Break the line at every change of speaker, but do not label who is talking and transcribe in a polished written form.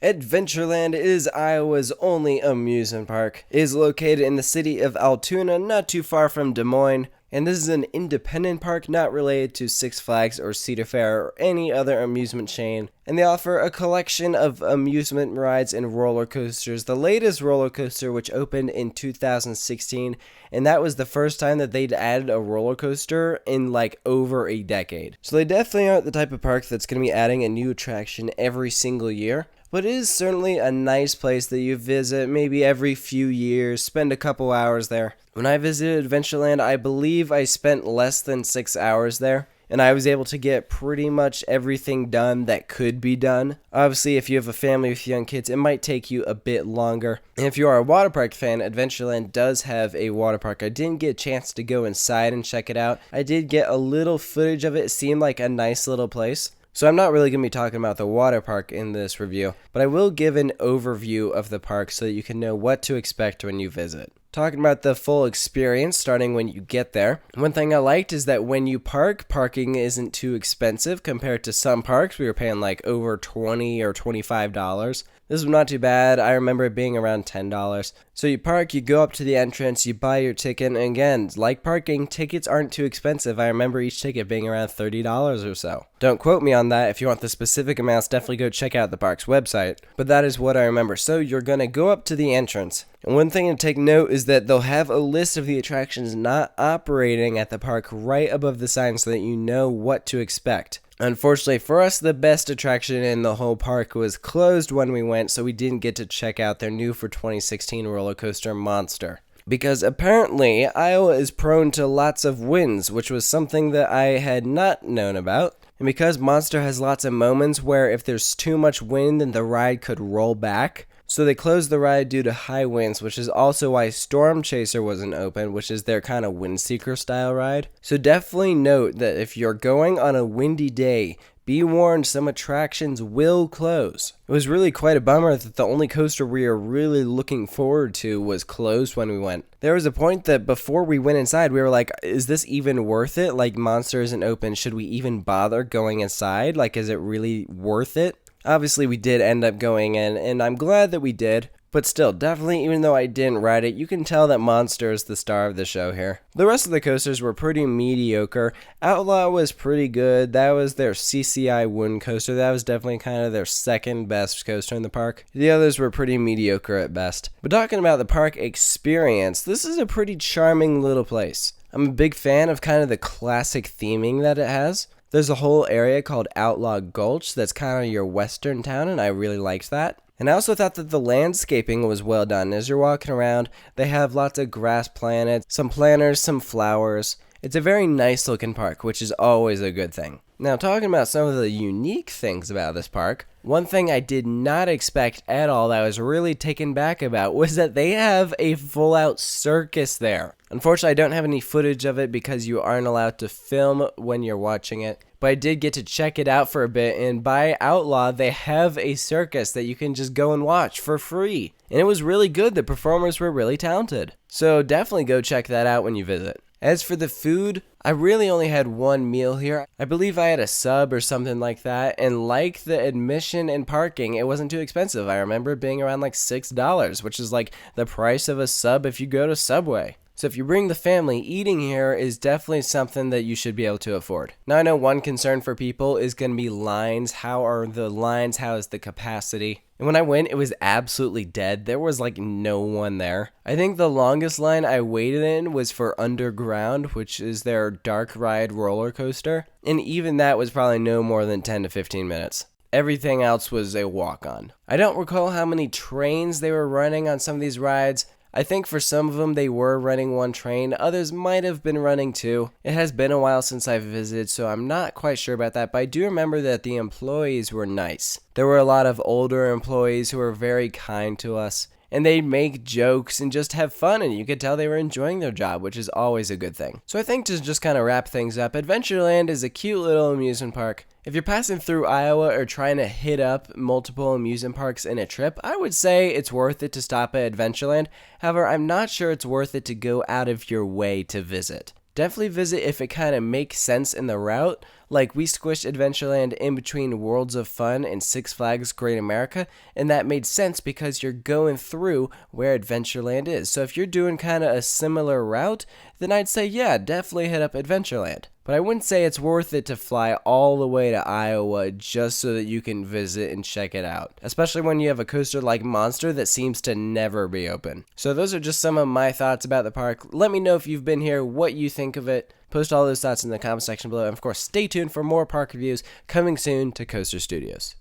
Adventureland is Iowa's only amusement park. It is located in the city of Altoona, not too far from Des Moines. And this is an independent park not related to Six Flags or Cedar Fair or any other amusement chain. And they offer a collection of amusement rides and roller coasters. The latest roller coaster, which opened in 2016, and that was the first time that they'd added a roller coaster in like over a decade. So they definitely aren't the type of park that's going to be adding a new attraction every single year. But it is certainly a nice place that you visit maybe every few years, spend a couple hours there. When I visited Adventureland, I believe I spent less than 6 hours there, and I was able to get pretty much everything done that could be done. Obviously, if you have a family with young kids, it might take you a bit longer. And if you are a water park fan, Adventureland does have a water park. I didn't get a chance to go inside and check it out. I did get a little footage of it. It seemed like a nice little place. So I'm not really going to be talking about the water park in this review, but I will give an overview of the park so that you can know what to expect when you visit. Talking about the full experience starting when you get there. One thing I liked is that when you park, parking isn't too expensive compared to some parks. We were paying like over $20 or $25. This was not too bad. I remember it being around $10. So you park, you go up to the entrance, you buy your ticket, and again, like parking, tickets aren't too expensive. I remember each ticket being around $30 or so. Don't quote me on that. If you want the specific amounts, definitely go check out the park's website. But that is what I remember. So you're going to go up to the entrance. And one thing to take note is that they'll have a list of the attractions not operating at the park right above the sign so that you know what to expect. Unfortunately for us, the best attraction in the whole park was closed when we went, so we didn't get to check out their new for 2016 roller coaster Monster. Because apparently, Iowa is prone to lots of winds, which was something that I had not known about. And because Monster has lots of moments where if there's too much wind, then the ride could roll back. So they closed the ride due to high winds, which is also why Storm Chaser wasn't open, which is their kind of Windseeker style ride. So definitely note that if you're going on a windy day, be warned, some attractions will close. It was really quite a bummer that the only coaster we were really looking forward to was closed when we went. There was a point that before we went inside, we were like, is this even worth it? Like, Monster isn't open. Should we even bother going inside? Like, is it really worth it? Obviously, we did end up going in, and I'm glad that we did. But still, definitely, even though I didn't ride it, you can tell that Monster is the star of the show here. The rest of the coasters were pretty mediocre. Outlaw was pretty good. That was their CCI Wind coaster. That was definitely kind of their second best coaster in the park. The others were pretty mediocre at best. But talking about the park experience, this is a pretty charming little place. I'm a big fan of kind of the classic theming that it has. There's a whole area called Outlaw Gulch that's kind of your western town, and I really liked that. And I also thought that the landscaping was well done. As you're walking around, they have lots of grass planted, some planters, some flowers. It's a very nice looking park, which is always a good thing. Now, talking about some of the unique things about this park, one thing I did not expect at all that I was really taken back about was that they have a full-out circus there. Unfortunately, I don't have any footage of it because you aren't allowed to film when you're watching it. But I did get to check it out for a bit, and by Outlaw, they have a circus that you can just go and watch for free. And it was really good. The performers were really talented. So definitely go check that out when you visit. As for the food, I really only had one meal here. I believe I had a sub or something like that, and like the admission and parking, it wasn't too expensive. I remember it being around like $6, which is like the price of a sub if you go to Subway. So if you bring the family, eating here is definitely something that you should be able to afford. Now I know one concern for people is going to be lines. How are the lines? How is the capacity? And when I went, it was absolutely dead. There was like no one there. I think the longest line I waited in was for Underground, which is their dark ride roller coaster. And even that was probably no more than 10 to 15 minutes. Everything else was a walk-on. I don't recall how many trains they were running on some of these rides. I think for some of them they were running one train, others might have been running two. It has been a while since I've visited, so I'm not quite sure about that, but I do remember that the employees were nice. There were a lot of older employees who were very kind to us, and they'd make jokes and just have fun, and you could tell they were enjoying their job, which is always a good thing. So I think to just kind of wrap things up, Adventureland is a cute little amusement park. If you're passing through Iowa or trying to hit up multiple amusement parks in a trip, I would say it's worth it to stop at Adventureland. However, I'm not sure it's worth it to go out of your way to visit. definitely visit if it kind of makes sense in the route. Like, we squished Adventureland in between Worlds of Fun and Six Flags Great America, and that made sense because you're going through where Adventureland is. So if you're doing kind of a similar route, then I'd say, yeah, definitely hit up Adventureland. But I wouldn't say it's worth it to fly all the way to Iowa just so that you can visit and check it out, especially when you have a coaster like Monster that seems to never be open. So those are just some of my thoughts about the park. Let me know if you've been here, what you think of it. Post all those thoughts in the comment section below. And of course, stay tuned for more park reviews coming soon to Coaster Studios.